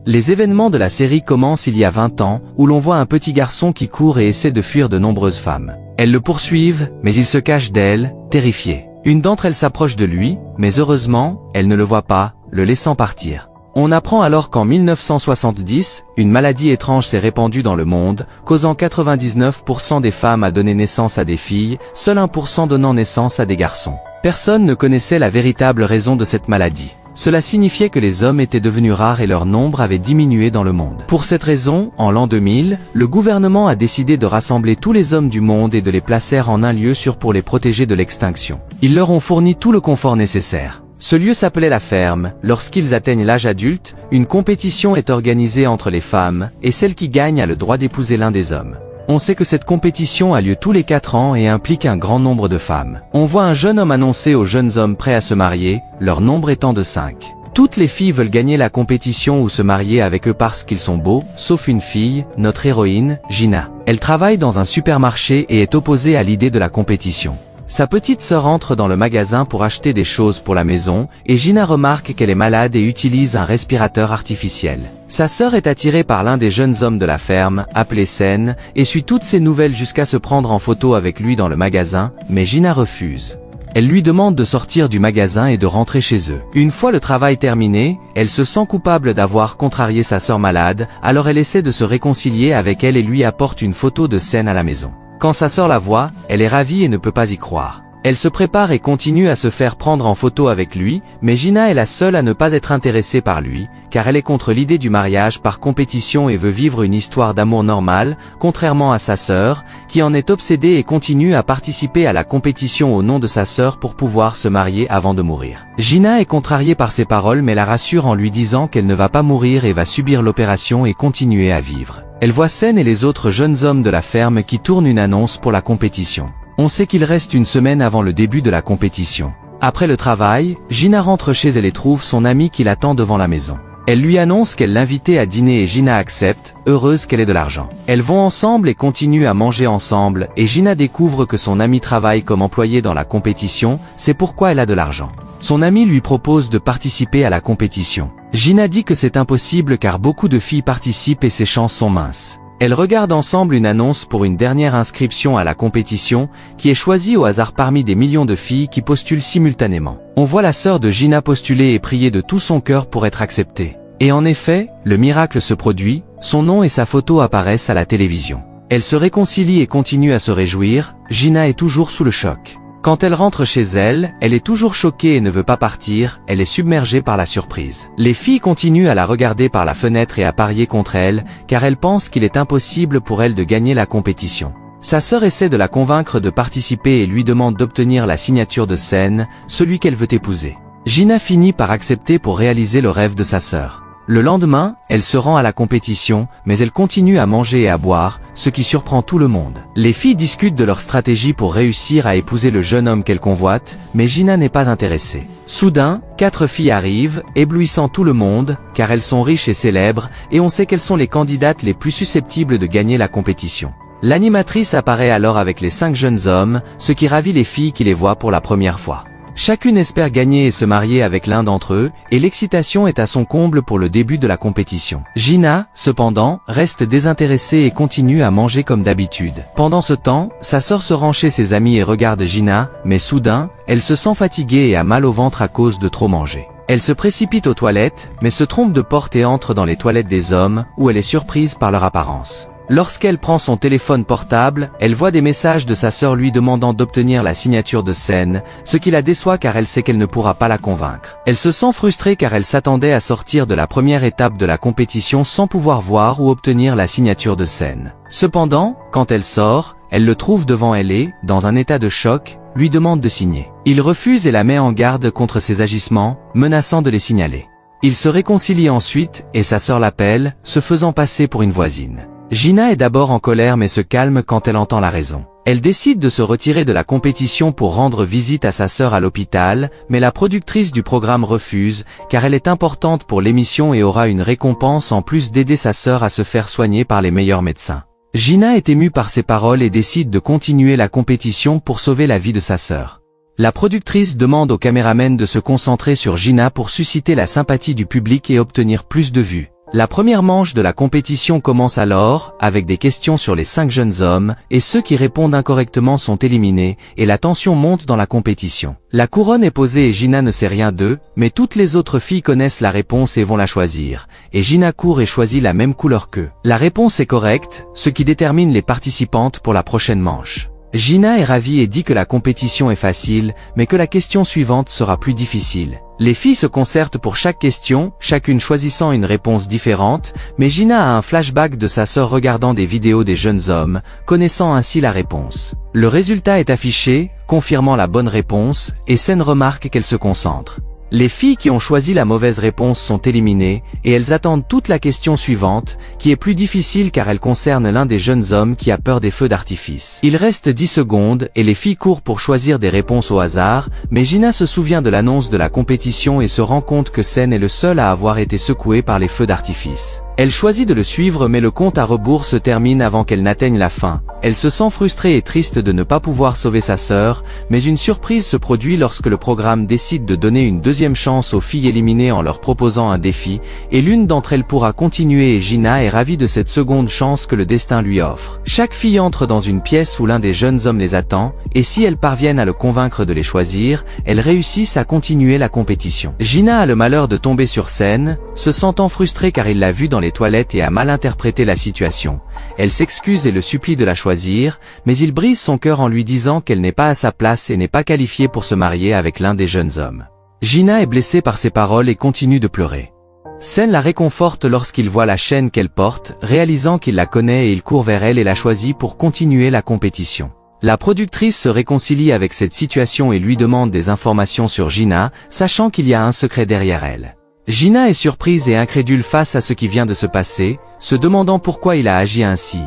Les événements de la série commencent il y a 20 ans, où l'on voit un petit garçon qui court et essaie de fuir de nombreuses femmes. Elles le poursuivent, mais il se cache d'elles, terrifié. Une d'entre elles s'approche de lui, mais heureusement, elle ne le voit pas, le laissant partir. On apprend alors qu'en 1970, une maladie étrange s'est répandue dans le monde, causant 99% des femmes à donner naissance à des filles, seul 1% donnant naissance à des garçons. Personne ne connaissait la véritable raison de cette maladie. Cela signifiait que les hommes étaient devenus rares et leur nombre avait diminué dans le monde. Pour cette raison, en l'an 2000, le gouvernement a décidé de rassembler tous les hommes du monde et de les placer en un lieu sûr pour les protéger de l'extinction. Ils leur ont fourni tout le confort nécessaire. Ce lieu s'appelait la ferme. Lorsqu'ils atteignent l'âge adulte, une compétition est organisée entre les femmes, et celle qui gagne a le droit d'épouser l'un des hommes. On sait que cette compétition a lieu tous les 4 ans et implique un grand nombre de femmes. On voit un jeune homme annoncer aux jeunes hommes prêts à se marier, leur nombre étant de 5. Toutes les filles veulent gagner la compétition ou se marier avec eux parce qu'ils sont beaux, sauf une fille, notre héroïne, Gina. Elle travaille dans un supermarché et est opposée à l'idée de la compétition. Sa petite sœur entre dans le magasin pour acheter des choses pour la maison, et Gina remarque qu'elle est malade et utilise un respirateur artificiel. Sa sœur est attirée par l'un des jeunes hommes de la ferme, appelé Sen, et suit toutes ses nouvelles jusqu'à se prendre en photo avec lui dans le magasin, mais Gina refuse. Elle lui demande de sortir du magasin et de rentrer chez eux. Une fois le travail terminé, elle se sent coupable d'avoir contrarié sa sœur malade, alors elle essaie de se réconcilier avec elle et lui apporte une photo de Sen à la maison. Quand sa sœur la voit, elle est ravie et ne peut pas y croire. Elle se prépare et continue à se faire prendre en photo avec lui, mais Gina est la seule à ne pas être intéressée par lui, car elle est contre l'idée du mariage par compétition et veut vivre une histoire d'amour normale, contrairement à sa sœur, qui en est obsédée et continue à participer à la compétition au nom de sa sœur pour pouvoir se marier avant de mourir. Gina est contrariée par ses paroles mais la rassure en lui disant qu'elle ne va pas mourir et va subir l'opération et continuer à vivre. Elle voit Sen et les autres jeunes hommes de la ferme qui tournent une annonce pour la compétition. On sait qu'il reste une semaine avant le début de la compétition. Après le travail, Gina rentre chez elle et trouve son amie qui l'attend devant la maison. Elle lui annonce qu'elle l'invitait à dîner et Gina accepte, heureuse qu'elle ait de l'argent. Elles vont ensemble et continuent à manger ensemble et Gina découvre que son amie travaille comme employée dans la compétition, c'est pourquoi elle a de l'argent. Son ami lui propose de participer à la compétition. Gina dit que c'est impossible car beaucoup de filles participent et ses chances sont minces. Elles regardent ensemble une annonce pour une dernière inscription à la compétition, qui est choisie au hasard parmi des millions de filles qui postulent simultanément. On voit la sœur de Gina postuler et prier de tout son cœur pour être acceptée. Et en effet, le miracle se produit, son nom et sa photo apparaissent à la télévision. Elle se réconcilie et continue à se réjouir, Gina est toujours sous le choc. Quand elle rentre chez elle, elle est toujours choquée et ne veut pas partir, elle est submergée par la surprise. Les filles continuent à la regarder par la fenêtre et à parier contre elle, car elles pensent qu'il est impossible pour elle de gagner la compétition. Sa sœur essaie de la convaincre de participer et lui demande d'obtenir la signature de Sen, celui qu'elle veut épouser. Gina finit par accepter pour réaliser le rêve de sa sœur. Le lendemain, elle se rend à la compétition, mais elle continue à manger et à boire, ce qui surprend tout le monde. Les filles discutent de leur stratégie pour réussir à épouser le jeune homme qu'elles convoitent, mais Gina n'est pas intéressée. Soudain, 4 filles arrivent, éblouissant tout le monde, car elles sont riches et célèbres, et on sait qu'elles sont les candidates les plus susceptibles de gagner la compétition. L'animatrice apparaît alors avec les 5 jeunes hommes, ce qui ravit les filles qui les voient pour la première fois. Chacune espère gagner et se marier avec l'un d'entre eux, et l'excitation est à son comble pour le début de la compétition. Gina, cependant, reste désintéressée et continue à manger comme d'habitude. Pendant ce temps, sa sœur se rend chez ses amis et regarde Gina, mais soudain, elle se sent fatiguée et a mal au ventre à cause de trop manger. Elle se précipite aux toilettes, mais se trompe de porte et entre dans les toilettes des hommes, où elle est surprise par leur apparence. Lorsqu'elle prend son téléphone portable, elle voit des messages de sa sœur lui demandant d'obtenir la signature de Sen, ce qui la déçoit car elle sait qu'elle ne pourra pas la convaincre. Elle se sent frustrée car elle s'attendait à sortir de la première étape de la compétition sans pouvoir voir ou obtenir la signature de Sen. Cependant, quand elle sort, elle le trouve devant elle et, dans un état de choc, lui demande de signer. Il refuse et la met en garde contre ses agissements, menaçant de les signaler. Il se réconcilie ensuite et sa sœur l'appelle, se faisant passer pour une voisine. Gina est d'abord en colère mais se calme quand elle entend la raison. Elle décide de se retirer de la compétition pour rendre visite à sa sœur à l'hôpital, mais la productrice du programme refuse, car elle est importante pour l'émission et aura une récompense en plus d'aider sa sœur à se faire soigner par les meilleurs médecins. Gina est émue par ces paroles et décide de continuer la compétition pour sauver la vie de sa sœur. La productrice demande au caméraman de se concentrer sur Gina pour susciter la sympathie du public et obtenir plus de vues. La première manche de la compétition commence alors, avec des questions sur les 5 jeunes hommes, et ceux qui répondent incorrectement sont éliminés, et la tension monte dans la compétition. La couronne est posée et Gina ne sait rien d'eux, mais toutes les autres filles connaissent la réponse et vont la choisir, et Gina court et choisit la même couleur qu'eux. La réponse est correcte, ce qui détermine les participantes pour la prochaine manche. Gina est ravie et dit que la compétition est facile, mais que la question suivante sera plus difficile. Les filles se concertent pour chaque question, chacune choisissant une réponse différente, mais Gina a un flashback de sa sœur regardant des vidéos des jeunes hommes, connaissant ainsi la réponse. Le résultat est affiché, confirmant la bonne réponse, et Sen remarque qu'elle se concentre. Les filles qui ont choisi la mauvaise réponse sont éliminées, et elles attendent toute la question suivante, qui est plus difficile car elle concerne l'un des jeunes hommes qui a peur des feux d'artifice. Il reste 10 secondes, et les filles courent pour choisir des réponses au hasard, mais Gina se souvient de l'annonce de la compétition et se rend compte que Sen est le seul à avoir été secoué par les feux d'artifice. Elle choisit de le suivre mais le compte à rebours se termine avant qu'elle n'atteigne la fin. Elle se sent frustrée et triste de ne pas pouvoir sauver sa sœur, mais une surprise se produit lorsque le programme décide de donner une deuxième chance aux filles éliminées en leur proposant un défi, et l'une d'entre elles pourra continuer et Gina est ravie de cette seconde chance que le destin lui offre. Chaque fille entre dans une pièce où l'un des jeunes hommes les attend, et si elles parviennent à le convaincre de les choisir, elles réussissent à continuer la compétition. Gina a le malheur de tomber sur Sen, se sentant frustrée car il l'a vue dans les toilettes et a mal interprété la situation. Elle s'excuse et le supplie de la choisir, mais il brise son cœur en lui disant qu'elle n'est pas à sa place et n'est pas qualifiée pour se marier avec l'un des jeunes hommes. Gina est blessée par ces paroles et continue de pleurer. Sen la réconforte lorsqu'il voit la chaîne qu'elle porte, réalisant qu'il la connaît et il court vers elle et la choisit pour continuer la compétition. La productrice se réconcilie avec cette situation et lui demande des informations sur Gina, sachant qu'il y a un secret derrière elle. Gina est surprise et incrédule face à ce qui vient de se passer, se demandant pourquoi il a agi ainsi.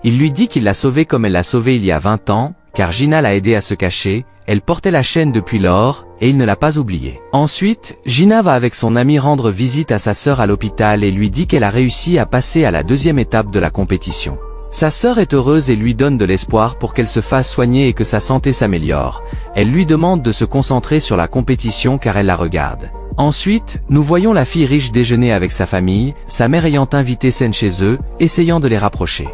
Il lui dit qu'il l'a sauvée comme elle l'a sauvée il y a 20 ans, car Gina l'a aidé à se cacher, elle portait la chaîne depuis lors, et il ne l'a pas oubliée. Ensuite, Gina va avec son amie rendre visite à sa sœur à l'hôpital et lui dit qu'elle a réussi à passer à la deuxième étape de la compétition. Sa sœur est heureuse et lui donne de l'espoir pour qu'elle se fasse soigner et que sa santé s'améliore. Elle lui demande de se concentrer sur la compétition car elle la regarde. Ensuite, nous voyons la fille riche déjeuner avec sa famille, sa mère ayant invité Sen chez eux, essayant de les rapprocher.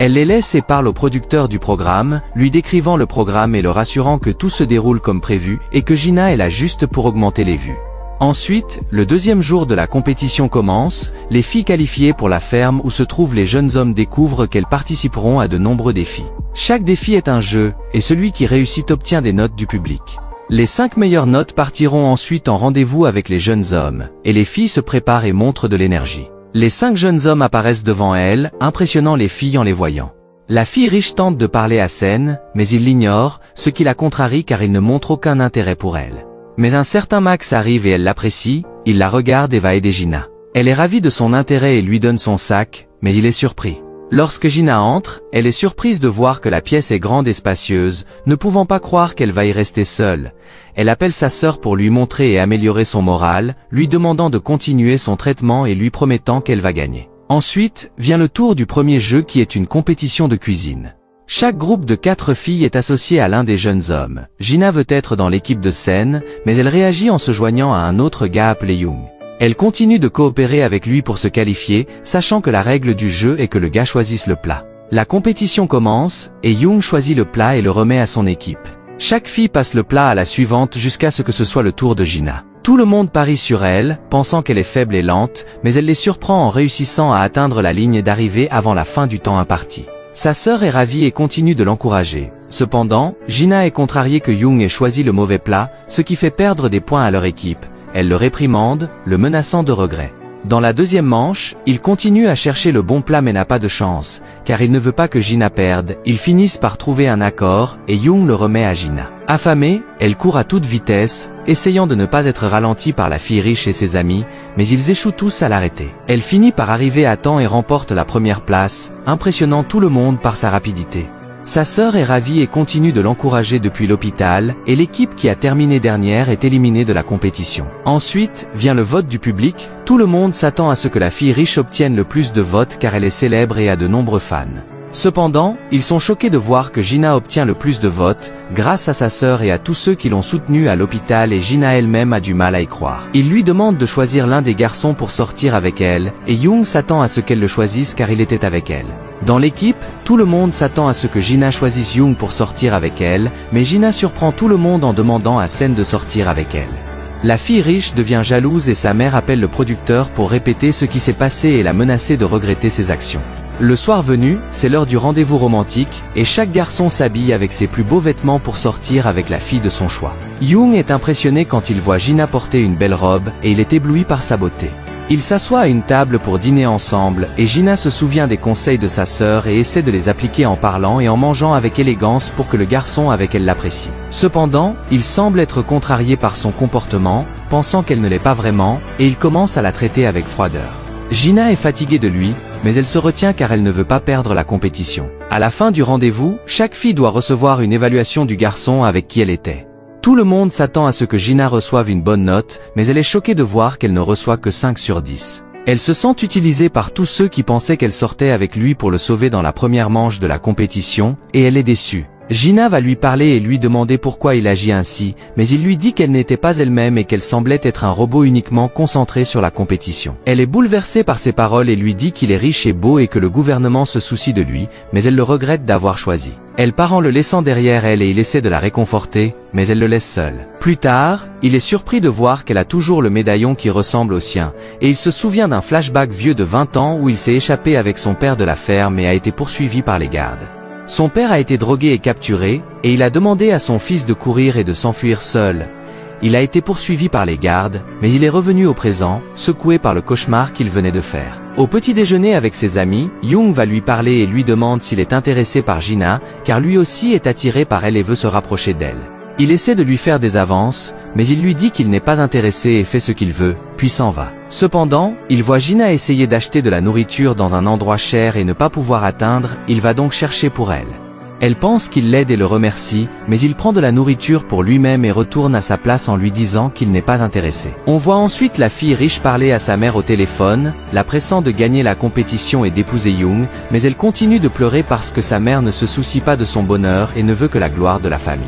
Elle les laisse et parle au producteur du programme, lui décrivant le programme et le rassurant que tout se déroule comme prévu et que Gina est là juste pour augmenter les vues. Ensuite, le deuxième jour de la compétition commence, les filles qualifiées pour la ferme où se trouvent les jeunes hommes découvrent qu'elles participeront à de nombreux défis. Chaque défi est un jeu, et celui qui réussit obtient des notes du public. Les 5 meilleures notes partiront ensuite en rendez-vous avec les jeunes hommes, et les filles se préparent et montrent de l'énergie. Les 5 jeunes hommes apparaissent devant elles, impressionnant les filles en les voyant. La fille riche tente de parler à Sen, mais il l'ignore, ce qui la contrarie car il ne montre aucun intérêt pour elle. Mais un certain Max arrive et elle l'apprécie, il la regarde et va aider Gina. Elle est ravie de son intérêt et lui donne son sac, mais il est surpris. Lorsque Gina entre, elle est surprise de voir que la pièce est grande et spacieuse, ne pouvant pas croire qu'elle va y rester seule. Elle appelle sa sœur pour lui montrer et améliorer son moral, lui demandant de continuer son traitement et lui promettant qu'elle va gagner. Ensuite, vient le tour du premier jeu qui est une compétition de cuisine. Chaque groupe de 4 filles est associé à l'un des jeunes hommes. Gina veut être dans l'équipe de Sen, mais elle réagit en se joignant à un autre gars appelé Young. Elle continue de coopérer avec lui pour se qualifier, sachant que la règle du jeu est que le gars choisisse le plat. La compétition commence, et Young choisit le plat et le remet à son équipe. Chaque fille passe le plat à la suivante jusqu'à ce que ce soit le tour de Gina. Tout le monde parie sur elle, pensant qu'elle est faible et lente, mais elle les surprend en réussissant à atteindre la ligne d'arrivée avant la fin du temps imparti. Sa sœur est ravie et continue de l'encourager. Cependant, Gina est contrariée que Young ait choisi le mauvais plat, ce qui fait perdre des points à leur équipe. Elle le réprimande, le menaçant de regrets. Dans la deuxième manche, il continue à chercher le bon plat mais n'a pas de chance, car il ne veut pas que Gina perde. Ils finissent par trouver un accord, et Young le remet à Gina. Affamée, elle court à toute vitesse, essayant de ne pas être ralentie par la fille riche et ses amis, mais ils échouent tous à l'arrêter. Elle finit par arriver à temps et remporte la première place, impressionnant tout le monde par sa rapidité. Sa sœur est ravie et continue de l'encourager depuis l'hôpital, et l'équipe qui a terminé dernière est éliminée de la compétition. Ensuite, vient le vote du public, tout le monde s'attend à ce que la fille riche obtienne le plus de votes car elle est célèbre et a de nombreux fans. Cependant, ils sont choqués de voir que Gina obtient le plus de votes, grâce à sa sœur et à tous ceux qui l'ont soutenue à l'hôpital, et Gina elle-même a du mal à y croire. Il lui demande de choisir l'un des garçons pour sortir avec elle, et Young s'attend à ce qu'elle le choisisse car il était avec elle. Dans l'équipe, tout le monde s'attend à ce que Gina choisisse Young pour sortir avec elle, mais Gina surprend tout le monde en demandant à Sen de sortir avec elle. La fille riche devient jalouse et sa mère appelle le producteur pour répéter ce qui s'est passé et la menacer de regretter ses actions. Le soir venu, c'est l'heure du rendez-vous romantique, et chaque garçon s'habille avec ses plus beaux vêtements pour sortir avec la fille de son choix. Young est impressionné quand il voit Gina porter une belle robe, et il est ébloui par sa beauté. Ils s'assoient à une table pour dîner ensemble, et Gina se souvient des conseils de sa sœur et essaie de les appliquer en parlant et en mangeant avec élégance pour que le garçon avec elle l'apprécie. Cependant, il semble être contrarié par son comportement, pensant qu'elle ne l'est pas vraiment, et il commence à la traiter avec froideur. Gina est fatiguée de lui, mais elle se retient car elle ne veut pas perdre la compétition. À la fin du rendez-vous, chaque fille doit recevoir une évaluation du garçon avec qui elle était. Tout le monde s'attend à ce que Gina reçoive une bonne note, mais elle est choquée de voir qu'elle ne reçoit que 5 sur 10. Elle se sent utilisée par tous ceux qui pensaient qu'elle sortait avec lui pour le sauver dans la première manche de la compétition, et elle est déçue. Gina va lui parler et lui demander pourquoi il agit ainsi, mais il lui dit qu'elle n'était pas elle-même et qu'elle semblait être un robot uniquement concentré sur la compétition. Elle est bouleversée par ses paroles et lui dit qu'il est riche et beau et que le gouvernement se soucie de lui, mais elle le regrette d'avoir choisi. Elle part en le laissant derrière elle et il essaie de la réconforter, mais elle le laisse seule. Plus tard, il est surpris de voir qu'elle a toujours le médaillon qui ressemble au sien, et il se souvient d'un flashback vieux de 20 ans où il s'est échappé avec son père de la ferme et a été poursuivi par les gardes. Son père a été drogué et capturé, et il a demandé à son fils de courir et de s'enfuir seul. Il a été poursuivi par les gardes, mais il est revenu au présent, secoué par le cauchemar qu'il venait de faire. Au petit déjeuner avec ses amis, Young va lui parler et lui demande s'il est intéressé par Gina, car lui aussi est attiré par elle et veut se rapprocher d'elle. Il essaie de lui faire des avances, mais il lui dit qu'il n'est pas intéressé et fait ce qu'il veut, puis s'en va. Cependant, il voit Gina essayer d'acheter de la nourriture dans un endroit cher et ne pas pouvoir atteindre, il va donc chercher pour elle. Elle pense qu'il l'aide et le remercie, mais il prend de la nourriture pour lui-même et retourne à sa place en lui disant qu'il n'est pas intéressé. On voit ensuite la fille riche parler à sa mère au téléphone, la pressant de gagner la compétition et d'épouser Young, mais elle continue de pleurer parce que sa mère ne se soucie pas de son bonheur et ne veut que la gloire de la famille.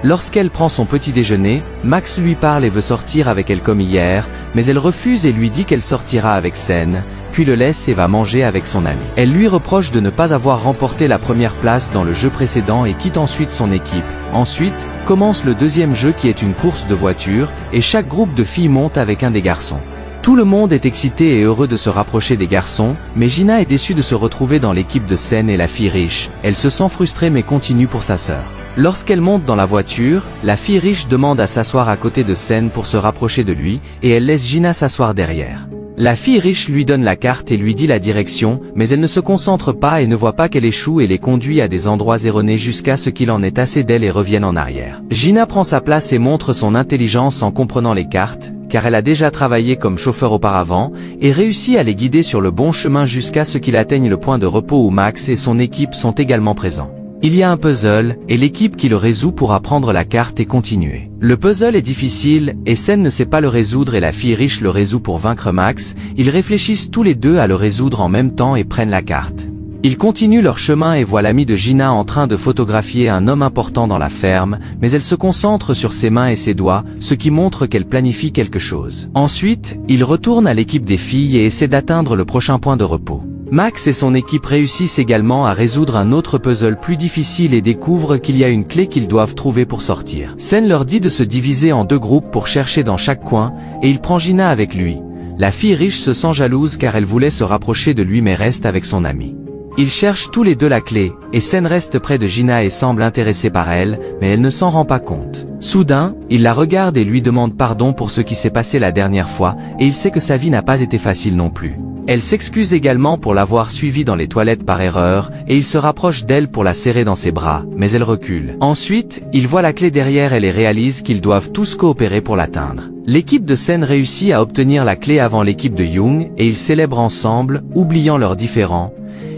Lorsqu'elle prend son petit déjeuner, Max lui parle et veut sortir avec elle comme hier, mais elle refuse et lui dit qu'elle sortira avec Sen, puis le laisse et va manger avec son ami. Elle lui reproche de ne pas avoir remporté la première place dans le jeu précédent et quitte ensuite son équipe. Ensuite, commence le deuxième jeu qui est une course de voiture, et chaque groupe de filles monte avec un des garçons. Tout le monde est excité et heureux de se rapprocher des garçons, mais Gina est déçue de se retrouver dans l'équipe de Sen et la fille riche. Elle se sent frustrée mais continue pour sa sœur. Lorsqu'elle monte dans la voiture, la fille riche demande à s'asseoir à côté de Sen pour se rapprocher de lui, et elle laisse Gina s'asseoir derrière. La fille riche lui donne la carte et lui dit la direction, mais elle ne se concentre pas et ne voit pas qu'elle échoue et les conduit à des endroits erronés jusqu'à ce qu'il en ait assez d'elle et revienne en arrière. Gina prend sa place et montre son intelligence en comprenant les cartes, car elle a déjà travaillé comme chauffeur auparavant, et réussit à les guider sur le bon chemin jusqu'à ce qu'il atteigne le point de repos où Max et son équipe sont également présents. Il y a un puzzle, et l'équipe qui le résout pourra prendre la carte et continuer. Le puzzle est difficile, et Sen ne sait pas le résoudre et la fille riche le résout pour vaincre Max. Ils réfléchissent tous les deux à le résoudre en même temps et prennent la carte. Ils continuent leur chemin et voient l'ami de Gina en train de photographier un homme important dans la ferme, mais elle se concentre sur ses mains et ses doigts, ce qui montre qu'elle planifie quelque chose. Ensuite, ils retournent à l'équipe des filles et essaient d'atteindre le prochain point de repos. Max et son équipe réussissent également à résoudre un autre puzzle plus difficile et découvrent qu'il y a une clé qu'ils doivent trouver pour sortir. Sen leur dit de se diviser en 2 groupes pour chercher dans chaque coin, et il prend Gina avec lui. La fille riche se sent jalouse car elle voulait se rapprocher de lui mais reste avec son ami. Ils cherchent tous les deux la clé, et Sen reste près de Gina et semble intéressé par elle, mais elle ne s'en rend pas compte. Soudain, il la regarde et lui demande pardon pour ce qui s'est passé la dernière fois, et il sait que sa vie n'a pas été facile non plus. Elle s'excuse également pour l'avoir suivi dans les toilettes par erreur, et il se rapproche d'elle pour la serrer dans ses bras, mais elle recule. Ensuite, il voit la clé derrière elle et réalise qu'ils doivent tous coopérer pour l'atteindre. L'équipe de Sen réussit à obtenir la clé avant l'équipe de Young, et ils célèbrent ensemble, oubliant leurs différends.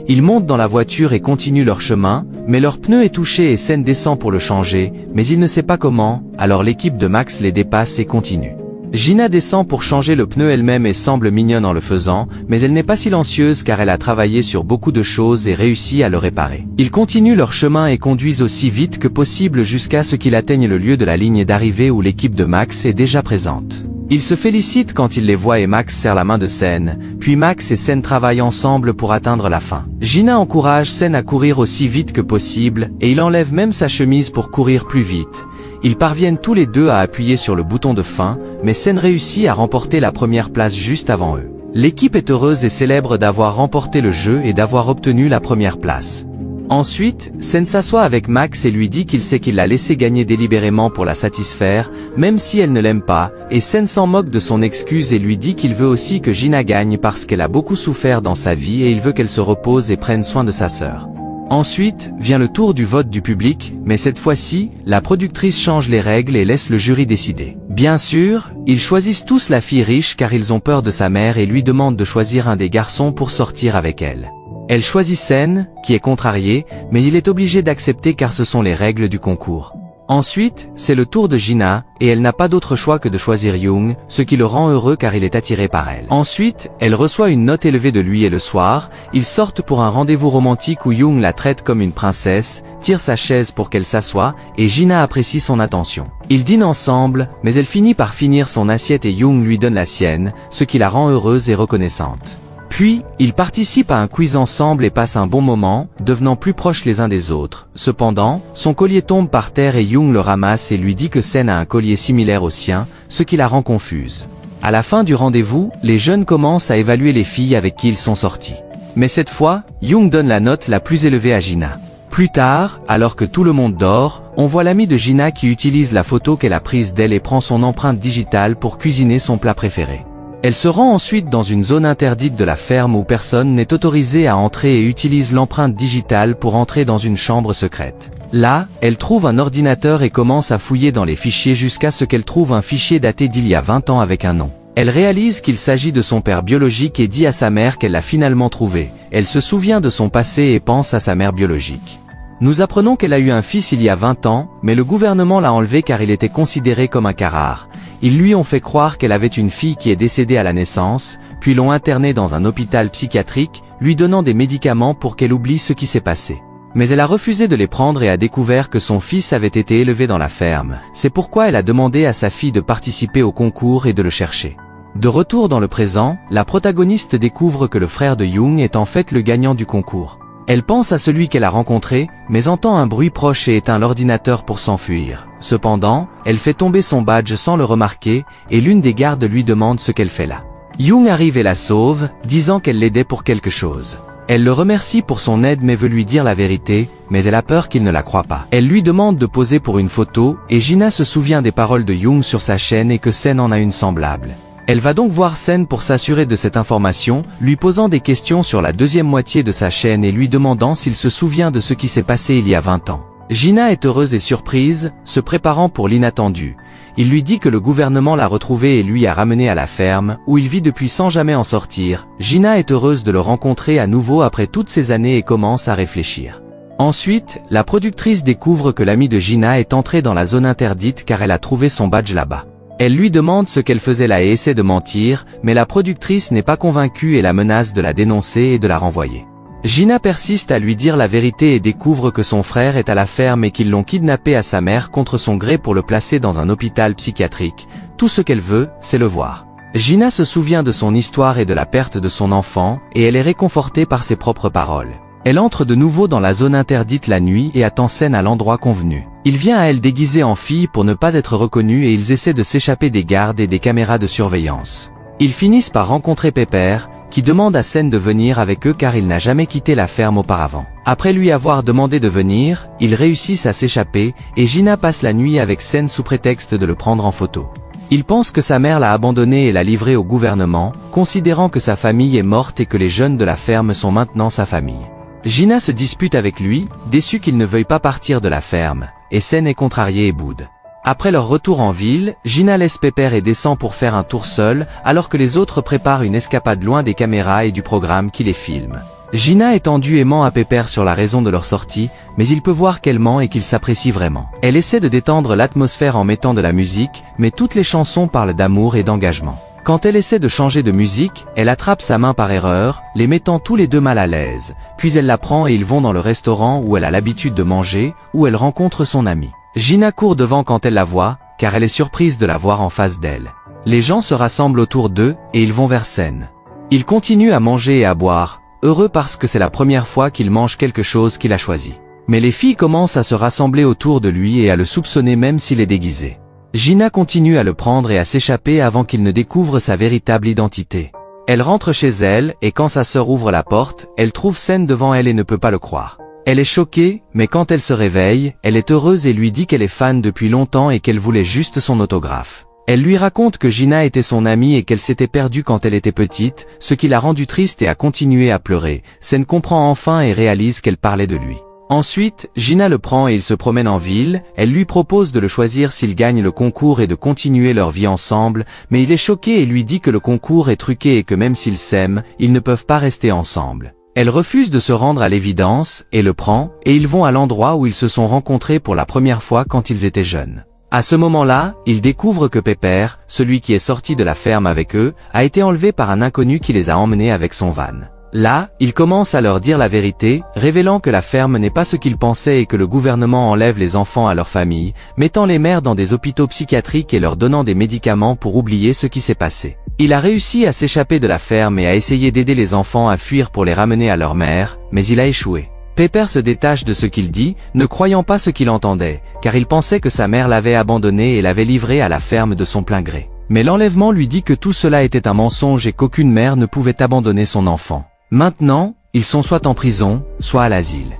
Ils montent dans la voiture et continuent leur chemin, mais leur pneu est touché et Sen descend pour le changer, mais il ne sait pas comment, alors l'équipe de Max les dépasse et continue. Gina descend pour changer le pneu elle-même et semble mignonne en le faisant, mais elle n'est pas silencieuse car elle a travaillé sur beaucoup de choses et réussi à le réparer. Ils continuent leur chemin et conduisent aussi vite que possible jusqu'à ce qu'ils atteignent le lieu de la ligne d'arrivée où l'équipe de Max est déjà présente. Ils se félicitent quand ils les voient et Max serre la main de Sen, puis Max et Sen travaillent ensemble pour atteindre la fin. Gina encourage Sen à courir aussi vite que possible et il enlève même sa chemise pour courir plus vite. Ils parviennent tous les deux à appuyer sur le bouton de fin, mais Sen réussit à remporter la première place juste avant eux. L'équipe est heureuse et célèbre d'avoir remporté le jeu et d'avoir obtenu la première place. Ensuite, Sen s'assoit avec Max et lui dit qu'il sait qu'il l'a laissé gagner délibérément pour la satisfaire, même si elle ne l'aime pas, et Sen s'en moque de son excuse et lui dit qu'il veut aussi que Gina gagne parce qu'elle a beaucoup souffert dans sa vie et il veut qu'elle se repose et prenne soin de sa sœur. Ensuite, vient le tour du vote du public, mais cette fois-ci, la productrice change les règles et laisse le jury décider. Bien sûr, ils choisissent tous la fille riche car ils ont peur de sa mère et lui demandent de choisir un des garçons pour sortir avec elle. Elle choisit Sen, qui est contrarié, mais il est obligé d'accepter car ce sont les règles du concours. Ensuite, c'est le tour de Gina, et elle n'a pas d'autre choix que de choisir Young, ce qui le rend heureux car il est attiré par elle. Ensuite, elle reçoit une note élevée de lui et le soir, ils sortent pour un rendez-vous romantique où Young la traite comme une princesse, tire sa chaise pour qu'elle s'assoie, et Gina apprécie son attention. Ils dînent ensemble, mais elle finit par finir son assiette et Young lui donne la sienne, ce qui la rend heureuse et reconnaissante. Puis, ils participent à un quiz ensemble et passent un bon moment, devenant plus proches les uns des autres. Cependant, son collier tombe par terre et Young le ramasse et lui dit que Sen a un collier similaire au sien, ce qui la rend confuse. À la fin du rendez-vous, les jeunes commencent à évaluer les filles avec qui ils sont sortis. Mais cette fois, Young donne la note la plus élevée à Gina. Plus tard, alors que tout le monde dort, on voit l'ami de Gina qui utilise la photo qu'elle a prise d'elle et prend son empreinte digitale pour cuisiner son plat préféré. Elle se rend ensuite dans une zone interdite de la ferme où personne n'est autorisé à entrer et utilise l'empreinte digitale pour entrer dans une chambre secrète. Là, elle trouve un ordinateur et commence à fouiller dans les fichiers jusqu'à ce qu'elle trouve un fichier daté d'il y a 20 ans avec un nom. Elle réalise qu'il s'agit de son père biologique et dit à sa mère qu'elle l'a finalement trouvé. Elle se souvient de son passé et pense à sa mère biologique. Nous apprenons qu'elle a eu un fils il y a 20 ans, mais le gouvernement l'a enlevé car il était considéré comme un cas rare. Ils lui ont fait croire qu'elle avait une fille qui est décédée à la naissance, puis l'ont internée dans un hôpital psychiatrique, lui donnant des médicaments pour qu'elle oublie ce qui s'est passé. Mais elle a refusé de les prendre et a découvert que son fils avait été élevé dans la ferme. C'est pourquoi elle a demandé à sa fille de participer au concours et de le chercher. De retour dans le présent, la protagoniste découvre que le frère de Young est en fait le gagnant du concours. Elle pense à celui qu'elle a rencontré, mais entend un bruit proche et éteint l'ordinateur pour s'enfuir. Cependant, elle fait tomber son badge sans le remarquer, et l'une des gardes lui demande ce qu'elle fait là. Young arrive et la sauve, disant qu'elle l'aidait pour quelque chose. Elle le remercie pour son aide mais veut lui dire la vérité, mais elle a peur qu'il ne la croie pas. Elle lui demande de poser pour une photo, et Gina se souvient des paroles de Young sur sa chaîne et que Sen en a une semblable. Elle va donc voir Sen pour s'assurer de cette information, lui posant des questions sur la deuxième moitié de sa chaîne et lui demandant s'il se souvient de ce qui s'est passé il y a 20 ans. Gina est heureuse et surprise, se préparant pour l'inattendu. Il lui dit que le gouvernement l'a retrouvé et lui a ramené à la ferme, où il vit depuis sans jamais en sortir. Gina est heureuse de le rencontrer à nouveau après toutes ces années et commence à réfléchir. Ensuite, la productrice découvre que l'ami de Gina est entré dans la zone interdite car elle a trouvé son badge là-bas. Elle lui demande ce qu'elle faisait là et essaie de mentir, mais la productrice n'est pas convaincue et la menace de la dénoncer et de la renvoyer. Gina persiste à lui dire la vérité et découvre que son frère est à la ferme et qu'ils l'ont kidnappé à sa mère contre son gré pour le placer dans un hôpital psychiatrique. Tout ce qu'elle veut, c'est le voir. Gina se souvient de son histoire et de la perte de son enfant, et elle est réconfortée par ses propres paroles. Elle entre de nouveau dans la zone interdite la nuit et attend Sen à l'endroit convenu. Il vient à elle déguisé en fille pour ne pas être reconnu et ils essaient de s'échapper des gardes et des caméras de surveillance. Ils finissent par rencontrer Pepper, qui demande à Sen de venir avec eux car il n'a jamais quitté la ferme auparavant. Après lui avoir demandé de venir, ils réussissent à s'échapper et Gina passe la nuit avec Sen sous prétexte de le prendre en photo. Il pense que sa mère l'a abandonné et l'a livré au gouvernement, considérant que sa famille est morte et que les jeunes de la ferme sont maintenant sa famille. Gina se dispute avec lui, déçu qu'il ne veuille pas partir de la ferme, et Sen est contrarié et boude. Après leur retour en ville, Gina laisse Pepper et descend pour faire un tour seul, alors que les autres préparent une escapade loin des caméras et du programme qui les filme. Gina est tendue et ment à Pepper sur la raison de leur sortie, mais il peut voir qu'elle ment et qu'ils s'apprécient vraiment. Elle essaie de détendre l'atmosphère en mettant de la musique, mais toutes les chansons parlent d'amour et d'engagement. Quand elle essaie de changer de musique, elle attrape sa main par erreur, les mettant tous les deux mal à l'aise. Puis elle la prend et ils vont dans le restaurant où elle a l'habitude de manger, où elle rencontre son amie. Gina court devant quand elle la voit, car elle est surprise de la voir en face d'elle. Les gens se rassemblent autour d'eux et ils vont vers scène. Ils continuent à manger et à boire, heureux parce que c'est la première fois qu'il mange quelque chose qu'il a choisi. Mais les filles commencent à se rassembler autour de lui et à le soupçonner même s'il est déguisé. Gina continue à le prendre et à s'échapper avant qu'il ne découvre sa véritable identité. Elle rentre chez elle et quand sa sœur ouvre la porte, elle trouve Sen devant elle et ne peut pas le croire. Elle est choquée, mais quand elle se réveille, elle est heureuse et lui dit qu'elle est fan depuis longtemps et qu'elle voulait juste son autographe. Elle lui raconte que Gina était son amie et qu'elle s'était perdue quand elle était petite, ce qui l'a rendue triste et a continué à pleurer. Sen comprend enfin et réalise qu'elle parlait de lui. Ensuite, Gina le prend et ils se promènent en ville, elle lui propose de le choisir s'il gagne le concours et de continuer leur vie ensemble, mais il est choqué et lui dit que le concours est truqué et que même s'ils s'aiment, ils ne peuvent pas rester ensemble. Elle refuse de se rendre à l'évidence, et le prend, et ils vont à l'endroit où ils se sont rencontrés pour la première fois quand ils étaient jeunes. À ce moment-là, ils découvrent que Pepper, celui qui est sorti de la ferme avec eux, a été enlevé par un inconnu qui les a emmenés avec son van. Là, il commence à leur dire la vérité, révélant que la ferme n'est pas ce qu'ils pensaient et que le gouvernement enlève les enfants à leur famille, mettant les mères dans des hôpitaux psychiatriques et leur donnant des médicaments pour oublier ce qui s'est passé. Il a réussi à s'échapper de la ferme et à essayer d'aider les enfants à fuir pour les ramener à leur mère, mais il a échoué. Pepper se détache de ce qu'il dit, ne croyant pas ce qu'il entendait, car il pensait que sa mère l'avait abandonné et l'avait livré à la ferme de son plein gré. Mais l'enlèvement lui dit que tout cela était un mensonge et qu'aucune mère ne pouvait abandonner son enfant. Maintenant, ils sont soit en prison, soit à l'asile.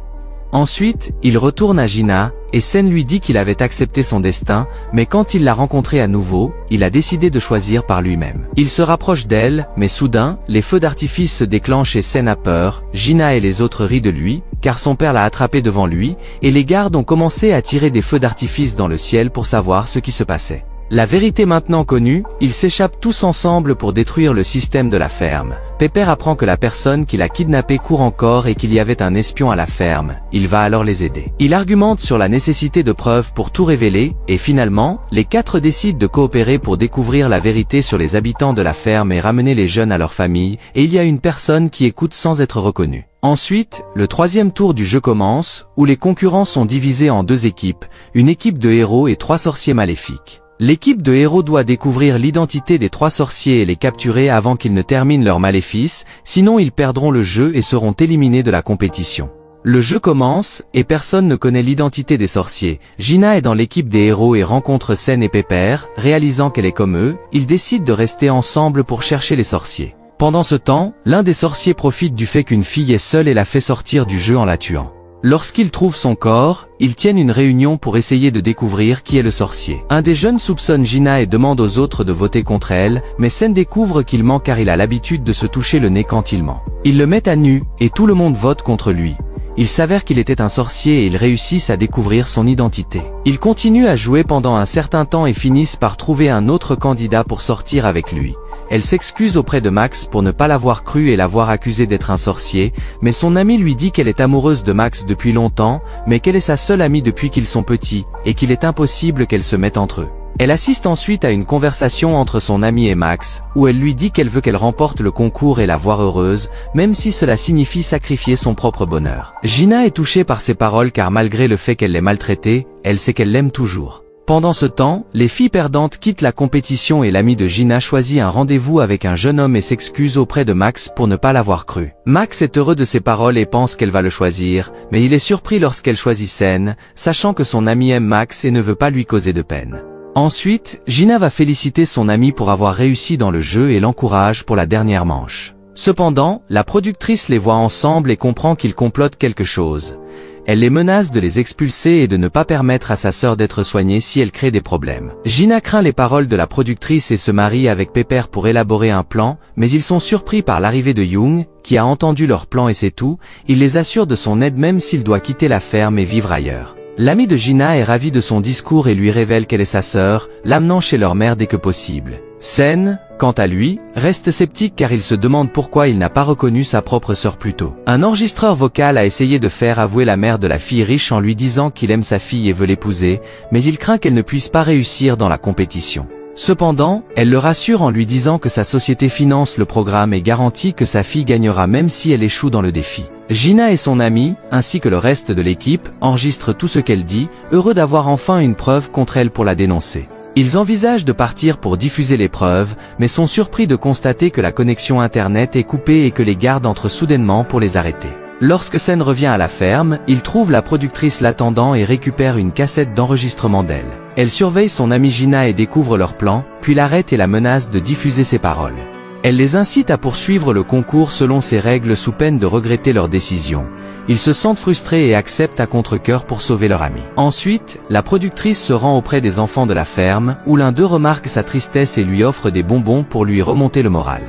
Ensuite, il retourne à Gina, et Sen lui dit qu'il avait accepté son destin, mais quand il l'a rencontrée à nouveau, il a décidé de choisir par lui-même. Il se rapproche d'elle, mais soudain, les feux d'artifice se déclenchent et Sen a peur, Gina et les autres rient de lui, car son père l'a attrapé devant lui, et les gardes ont commencé à tirer des feux d'artifice dans le ciel pour savoir ce qui se passait. La vérité maintenant connue, ils s'échappent tous ensemble pour détruire le système de la ferme. Pepper apprend que la personne qui l'a kidnappé court encore et qu'il y avait un espion à la ferme. Il va alors les aider. Il argumente sur la nécessité de preuves pour tout révéler, et finalement, les quatre décident de coopérer pour découvrir la vérité sur les habitants de la ferme et ramener les jeunes à leur famille, et il y a une personne qui écoute sans être reconnue. Ensuite, le troisième tour du jeu commence, où les concurrents sont divisés en deux équipes, une équipe de héros et 3 sorciers maléfiques. L'équipe de héros doit découvrir l'identité des 3 sorciers et les capturer avant qu'ils ne terminent leur maléfice, sinon ils perdront le jeu et seront éliminés de la compétition. Le jeu commence, et personne ne connaît l'identité des sorciers. Gina est dans l'équipe des héros et rencontre Sen et Pepper, réalisant qu'elle est comme eux, ils décident de rester ensemble pour chercher les sorciers. Pendant ce temps, l'un des sorciers profite du fait qu'une fille est seule et la fait sortir du jeu en la tuant. Lorsqu'ils trouvent son corps, ils tiennent une réunion pour essayer de découvrir qui est le sorcier. Un des jeunes soupçonne Gina et demande aux autres de voter contre elle, mais Sen découvre qu'il ment car il a l'habitude de se toucher le nez quand il ment. Ils le mettent à nu, et tout le monde vote contre lui. Il s'avère qu'il était un sorcier et ils réussissent à découvrir son identité. Ils continuent à jouer pendant un certain temps et finissent par trouver un autre candidat pour sortir avec lui. Elle s'excuse auprès de Max pour ne pas l'avoir cru et l'avoir accusé d'être un sorcier, mais son amie lui dit qu'elle est amoureuse de Max depuis longtemps, mais qu'elle est sa seule amie depuis qu'ils sont petits, et qu'il est impossible qu'elle se mette entre eux. Elle assiste ensuite à une conversation entre son amie et Max, où elle lui dit qu'elle veut qu'elle remporte le concours et la voir heureuse, même si cela signifie sacrifier son propre bonheur. Gina est touchée par ces paroles car malgré le fait qu'elle l'ait maltraitée, elle sait qu'elle l'aime toujours. Pendant ce temps, les filles perdantes quittent la compétition et l'ami de Gina choisit un rendez-vous avec un jeune homme et s'excuse auprès de Max pour ne pas l'avoir cru. Max est heureux de ces paroles et pense qu'elle va le choisir, mais il est surpris lorsqu'elle choisit Sen, sachant que son ami aime Max et ne veut pas lui causer de peine. Ensuite, Gina va féliciter son ami pour avoir réussi dans le jeu et l'encourage pour la dernière manche. Cependant, la productrice les voit ensemble et comprend qu'ils complotent quelque chose. Elle les menace de les expulser et de ne pas permettre à sa sœur d'être soignée si elle crée des problèmes. Gina craint les paroles de la productrice et se marie avec Pepper pour élaborer un plan, mais ils sont surpris par l'arrivée de Young, qui a entendu leur plan et c'est tout, il les assure de son aide même s'il doit quitter la ferme et vivre ailleurs. L'ami de Gina est ravi de son discours et lui révèle qu'elle est sa sœur, l'amenant chez leur mère dès que possible. Sen, Quant à lui, reste sceptique car il se demande pourquoi il n'a pas reconnu sa propre sœur plus tôt. Un enregistreur vocal a essayé de faire avouer la mère de la fille riche en lui disant qu'il aime sa fille et veut l'épouser, mais il craint qu'elle ne puisse pas réussir dans la compétition. Cependant, elle le rassure en lui disant que sa société finance le programme et garantit que sa fille gagnera même si elle échoue dans le défi. Gina et son amie, ainsi que le reste de l'équipe, enregistrent tout ce qu'elle dit, heureux d'avoir enfin une preuve contre elle pour la dénoncer. Ils envisagent de partir pour diffuser les preuves, mais sont surpris de constater que la connexion internet est coupée et que les gardes entrent soudainement pour les arrêter. Lorsque Sen revient à la ferme, il trouve la productrice l'attendant et récupère une cassette d'enregistrement d'elle. Elle surveille son amie Gina et découvre leur plan, puis l'arrête et la menace de diffuser ses paroles. Elle les incite à poursuivre le concours selon ses règles sous peine de regretter leur décision. Ils se sentent frustrés et acceptent à contre-cœur pour sauver leur ami. Ensuite, la productrice se rend auprès des enfants de la ferme, où l'un d'eux remarque sa tristesse et lui offre des bonbons pour lui remonter le moral.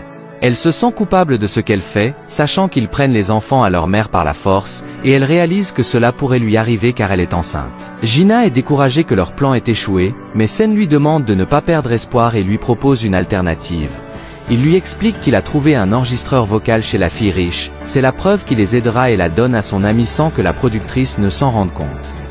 Elle se sent coupable de ce qu'elle fait, sachant qu'ils prennent les enfants à leur mère par la force, et elle réalise que cela pourrait lui arriver car elle est enceinte. Gina est découragée que leur plan ait échoué, mais Sen lui demande de ne pas perdre espoir et lui propose une alternative. Il lui explique qu'il a trouvé un enregistreur vocal chez la fille riche, c'est la preuve qui les aidera et la donne à son ami sans que la productrice ne s'en rende compte.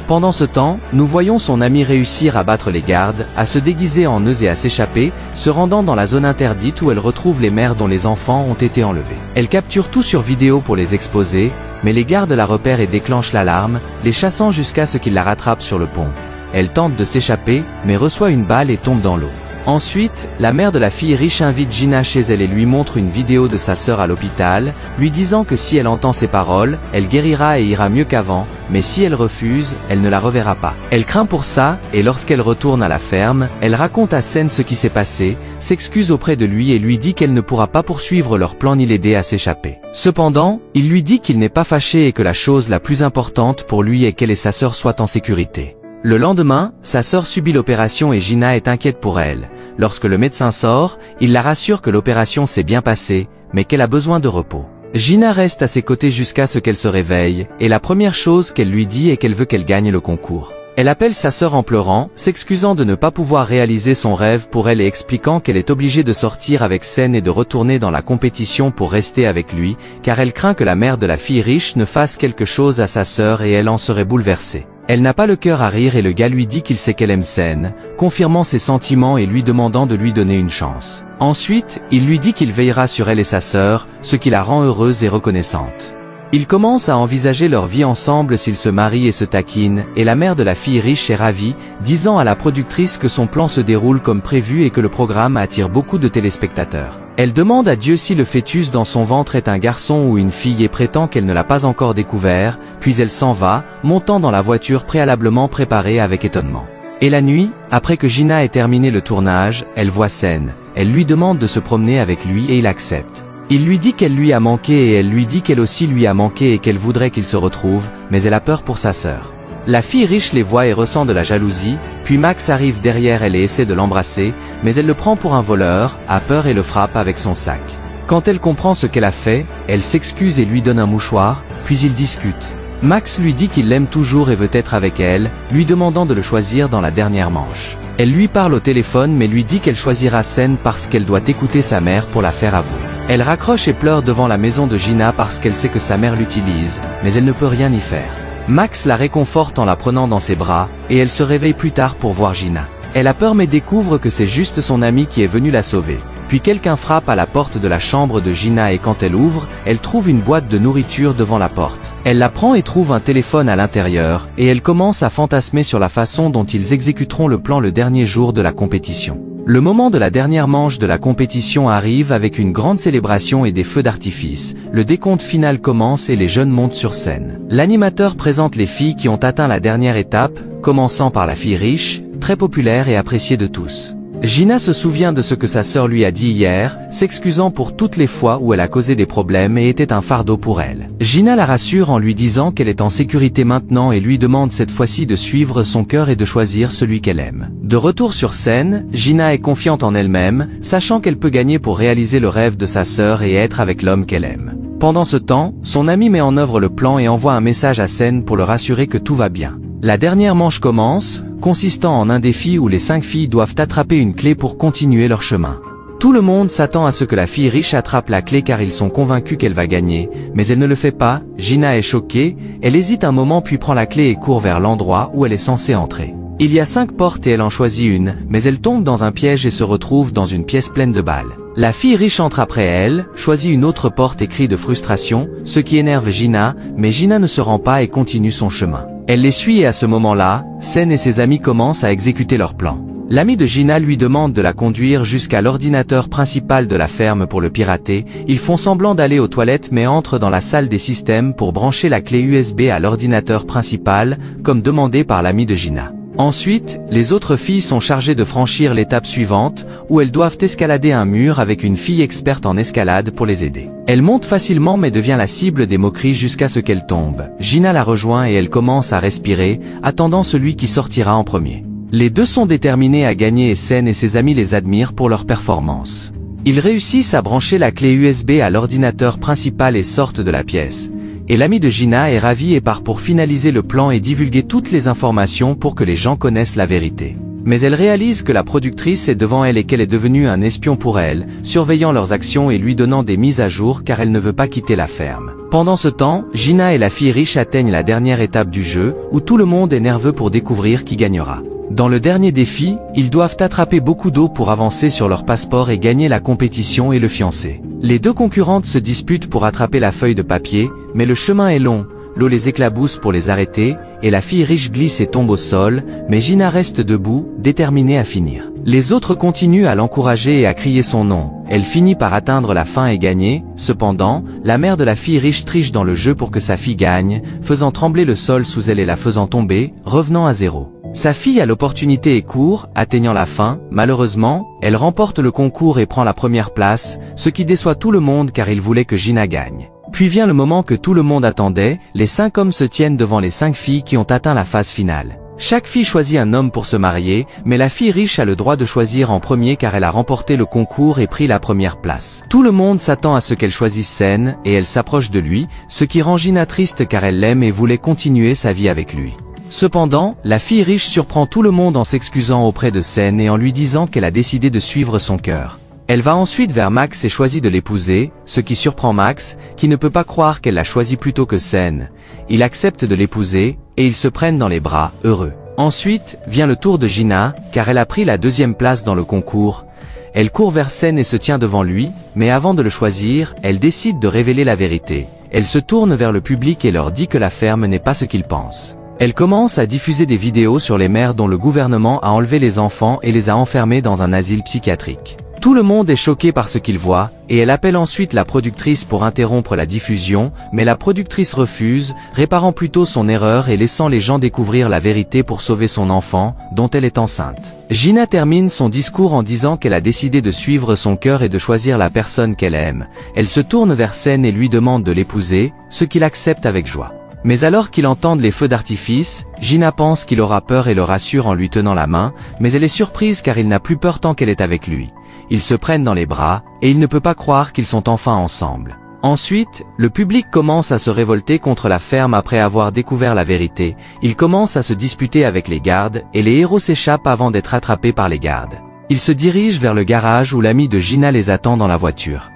Pendant ce temps, nous voyons son ami réussir à battre les gardes, à se déguiser en eux et à s'échapper, se rendant dans la zone interdite où elle retrouve les mères dont les enfants ont été enlevés. Elle capture tout sur vidéo pour les exposer, mais les gardes la repèrent et déclenchent l'alarme, les chassant jusqu'à ce qu'ils la rattrapent sur le pont. Elle tente de s'échapper, mais reçoit une balle et tombe dans l'eau. Ensuite, la mère de la fille riche invite Gina chez elle et lui montre une vidéo de sa sœur à l'hôpital, lui disant que si elle entend ses paroles, elle guérira et ira mieux qu'avant, mais si elle refuse, elle ne la reverra pas. Elle craint pour ça, et lorsqu'elle retourne à la ferme, elle raconte à Sen ce qui s'est passé, s'excuse auprès de lui et lui dit qu'elle ne pourra pas poursuivre leur plan ni l'aider à s'échapper. Cependant, il lui dit qu'il n'est pas fâché et que la chose la plus importante pour lui est qu'elle et sa sœur soient en sécurité. Le lendemain, sa sœur subit l'opération et Gina est inquiète pour elle. Lorsque le médecin sort, il la rassure que l'opération s'est bien passée, mais qu'elle a besoin de repos. Gina reste à ses côtés jusqu'à ce qu'elle se réveille, et la première chose qu'elle lui dit est qu'elle veut qu'elle gagne le concours. Elle appelle sa sœur en pleurant, s'excusant de ne pas pouvoir réaliser son rêve pour elle et expliquant qu'elle est obligée de sortir avec Sen et de retourner dans la compétition pour rester avec lui, car elle craint que la mère de la fille riche ne fasse quelque chose à sa sœur et elle en serait bouleversée. Elle n'a pas le cœur à rire et le gars lui dit qu'il sait qu'elle aime Sen, confirmant ses sentiments et lui demandant de lui donner une chance. Ensuite, il lui dit qu'il veillera sur elle et sa sœur, ce qui la rend heureuse et reconnaissante. Ils commencent à envisager leur vie ensemble s'ils se marient et se taquinent, et la mère de la fille riche est ravie, disant à la productrice que son plan se déroule comme prévu et que le programme attire beaucoup de téléspectateurs. Elle demande à Dieu si le fœtus dans son ventre est un garçon ou une fille et prétend qu'elle ne l'a pas encore découvert, puis elle s'en va, montant dans la voiture préalablement préparée avec étonnement. Et la nuit, après que Gina ait terminé le tournage, elle voit Sen. Elle lui demande de se promener avec lui et il accepte. Il lui dit qu'elle lui a manqué et elle lui dit qu'elle aussi lui a manqué et qu'elle voudrait qu'ils se retrouvent, mais elle a peur pour sa sœur. La fille riche les voit et ressent de la jalousie, puis Max arrive derrière elle et essaie de l'embrasser, mais elle le prend pour un voleur, a peur et le frappe avec son sac. Quand elle comprend ce qu'elle a fait, elle s'excuse et lui donne un mouchoir, puis ils discutent. Max lui dit qu'il l'aime toujours et veut être avec elle, lui demandant de le choisir dans la dernière manche. Elle lui parle au téléphone mais lui dit qu'elle choisira Sen parce qu'elle doit écouter sa mère pour la faire avouer. Elle raccroche et pleure devant la maison de Gina parce qu'elle sait que sa mère l'utilise, mais elle ne peut rien y faire. Max la réconforte en la prenant dans ses bras, et elle se réveille plus tard pour voir Gina. Elle a peur mais découvre que c'est juste son ami qui est venu la sauver. Puis quelqu'un frappe à la porte de la chambre de Gina et quand elle ouvre, elle trouve une boîte de nourriture devant la porte. Elle la prend et trouve un téléphone à l'intérieur, et elle commence à fantasmer sur la façon dont ils exécuteront le plan le dernier jour de la compétition. Le moment de la dernière manche de la compétition arrive avec une grande célébration et des feux d'artifice. Le décompte final commence et les jeunes montent sur scène. L'animateur présente les filles qui ont atteint la dernière étape, commençant par la fille riche, très populaire et appréciée de tous. Gina se souvient de ce que sa sœur lui a dit hier, s'excusant pour toutes les fois où elle a causé des problèmes et était un fardeau pour elle. Gina la rassure en lui disant qu'elle est en sécurité maintenant et lui demande cette fois-ci de suivre son cœur et de choisir celui qu'elle aime. De retour sur scène, Gina est confiante en elle-même, sachant qu'elle peut gagner pour réaliser le rêve de sa sœur et être avec l'homme qu'elle aime. Pendant ce temps, son ami met en œuvre le plan et envoie un message à Sen pour le rassurer que tout va bien. La dernière manche commence, consistant en un défi où les 5 filles doivent attraper une clé pour continuer leur chemin. Tout le monde s'attend à ce que la fille riche attrape la clé car ils sont convaincus qu'elle va gagner, mais elle ne le fait pas. Gina est choquée, elle hésite un moment puis prend la clé et court vers l'endroit où elle est censée entrer. Il y a 5 portes et elle en choisit une, mais elle tombe dans un piège et se retrouve dans une pièce pleine de balles. La fille riche entre après elle, choisit une autre porte et crie de frustration, ce qui énerve Gina, mais Gina ne se rend pas et continue son chemin. Elle les suit et à ce moment-là, Sen et ses amis commencent à exécuter leur plan. L'ami de Gina lui demande de la conduire jusqu'à l'ordinateur principal de la ferme pour le pirater. Ils font semblant d'aller aux toilettes mais entrent dans la salle des systèmes pour brancher la clé USB à l'ordinateur principal, comme demandé par l'ami de Gina. Ensuite, les autres filles sont chargées de franchir l'étape suivante, où elles doivent escalader un mur avec une fille experte en escalade pour les aider. Elle monte facilement mais devient la cible des moqueries jusqu'à ce qu'elle tombe. Gina la rejoint et elle commence à respirer, attendant celui qui sortira en premier. Les deux sont déterminés à gagner et Sen et ses amis les admirent pour leur performance. Ils réussissent à brancher la clé USB à l'ordinateur principal et sortent de la pièce. Et l'ami de Gina est ravi et part pour finaliser le plan et divulguer toutes les informations pour que les gens connaissent la vérité. Mais elle réalise que la productrice est devant elle et qu'elle est devenue un espion pour elle, surveillant leurs actions et lui donnant des mises à jour car elle ne veut pas quitter la ferme. Pendant ce temps, Gina et la fille riche atteignent la dernière étape du jeu, où tout le monde est nerveux pour découvrir qui gagnera. Dans le dernier défi, ils doivent attraper beaucoup d'eau pour avancer sur leur passeport et gagner la compétition et le fiancé. Les deux concurrentes se disputent pour attraper la feuille de papier, mais le chemin est long, l'eau les éclabousse pour les arrêter, et la fille riche glisse et tombe au sol, mais Gina reste debout, déterminée à finir. Les autres continuent à l'encourager et à crier son nom. Elle finit par atteindre la fin et gagner. Cependant, la mère de la fille riche triche dans le jeu pour que sa fille gagne, faisant trembler le sol sous elle et la faisant tomber, revenant à zéro. Sa fille a l'opportunité et court, atteignant la fin. Malheureusement, elle remporte le concours et prend la première place, ce qui déçoit tout le monde car il voulait que Gina gagne. Puis vient le moment que tout le monde attendait, les 5 hommes se tiennent devant les 5 filles qui ont atteint la phase finale. Chaque fille choisit un homme pour se marier, mais la fille riche a le droit de choisir en premier car elle a remporté le concours et pris la première place. Tout le monde s'attend à ce qu'elle choisisse Sen, et elle s'approche de lui, ce qui rend Gina triste car elle l'aime et voulait continuer sa vie avec lui. Cependant, la fille riche surprend tout le monde en s'excusant auprès de Sen et en lui disant qu'elle a décidé de suivre son cœur. Elle va ensuite vers Max et choisit de l'épouser, ce qui surprend Max, qui ne peut pas croire qu'elle l'a choisi plutôt que Sen. Il accepte de l'épouser, et ils se prennent dans les bras, heureux. Ensuite, vient le tour de Gina, car elle a pris la 2e place dans le concours. Elle court vers Sen et se tient devant lui, mais avant de le choisir, elle décide de révéler la vérité. Elle se tourne vers le public et leur dit que la ferme n'est pas ce qu'ils pensent. Elle commence à diffuser des vidéos sur les mères dont le gouvernement a enlevé les enfants et les a enfermés dans un asile psychiatrique. Tout le monde est choqué par ce qu'il voit, et elle appelle ensuite la productrice pour interrompre la diffusion, mais la productrice refuse, réparant plutôt son erreur et laissant les gens découvrir la vérité pour sauver son enfant, dont elle est enceinte. Gina termine son discours en disant qu'elle a décidé de suivre son cœur et de choisir la personne qu'elle aime. Elle se tourne vers Sen et lui demande de l'épouser, ce qu'il accepte avec joie. Mais alors qu'il entend les feux d'artifice, Gina pense qu'il aura peur et le rassure en lui tenant la main, mais elle est surprise car il n'a plus peur tant qu'elle est avec lui. Ils se prennent dans les bras, et il ne peut pas croire qu'ils sont enfin ensemble. Ensuite, le public commence à se révolter contre la ferme après avoir découvert la vérité. Ils commencent à se disputer avec les gardes, et les héros s'échappent avant d'être attrapés par les gardes. Ils se dirigent vers le garage où l'ami de Gina les attend dans la voiture.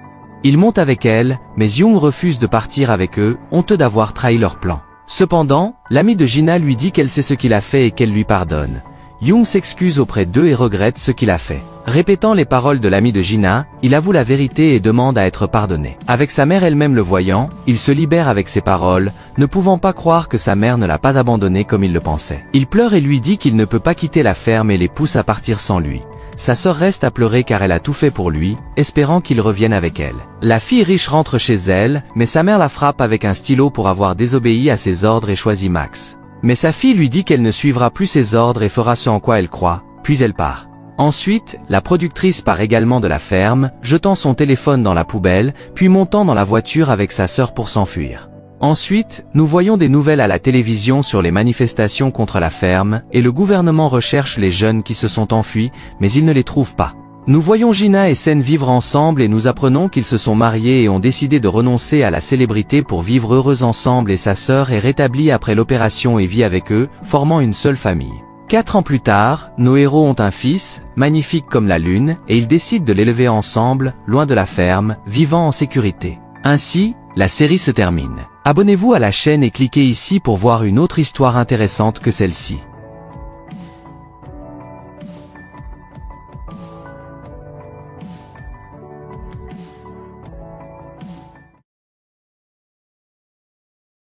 Ils montent avec elle, mais Young refuse de partir avec eux, honteux d'avoir trahi leur plan. Cependant, l'ami de Gina lui dit qu'elle sait ce qu'il a fait et qu'elle lui pardonne. Young s'excuse auprès d'eux et regrette ce qu'il a fait. Répétant les paroles de l'ami de Gina, il avoue la vérité et demande à être pardonné. Avec sa mère elle-même le voyant, il se libère avec ses paroles, ne pouvant pas croire que sa mère ne l'a pas abandonné comme il le pensait. Il pleure et lui dit qu'il ne peut pas quitter la ferme et les pousse à partir sans lui. Sa sœur reste à pleurer car elle a tout fait pour lui, espérant qu'il revienne avec elle. La fille riche rentre chez elle, mais sa mère la frappe avec un stylo pour avoir désobéi à ses ordres et choisi Max. Mais sa fille lui dit qu'elle ne suivra plus ses ordres et fera ce en quoi elle croit, puis elle part. Ensuite, la productrice part également de la ferme, jetant son téléphone dans la poubelle, puis montant dans la voiture avec sa sœur pour s'enfuir. Ensuite, nous voyons des nouvelles à la télévision sur les manifestations contre la ferme, et le gouvernement recherche les jeunes qui se sont enfuis, mais il ne les trouve pas. Nous voyons Gina et Sen vivre ensemble et nous apprenons qu'ils se sont mariés et ont décidé de renoncer à la célébrité pour vivre heureux ensemble et sa sœur est rétablie après l'opération et vit avec eux, formant une seule famille. 4 ans plus tard, nos héros ont un fils, magnifique comme la lune, et ils décident de l'élever ensemble, loin de la ferme, vivant en sécurité. Ainsi, la série se termine. Abonnez-vous à la chaîne et cliquez ici pour voir une autre histoire intéressante que celle-ci.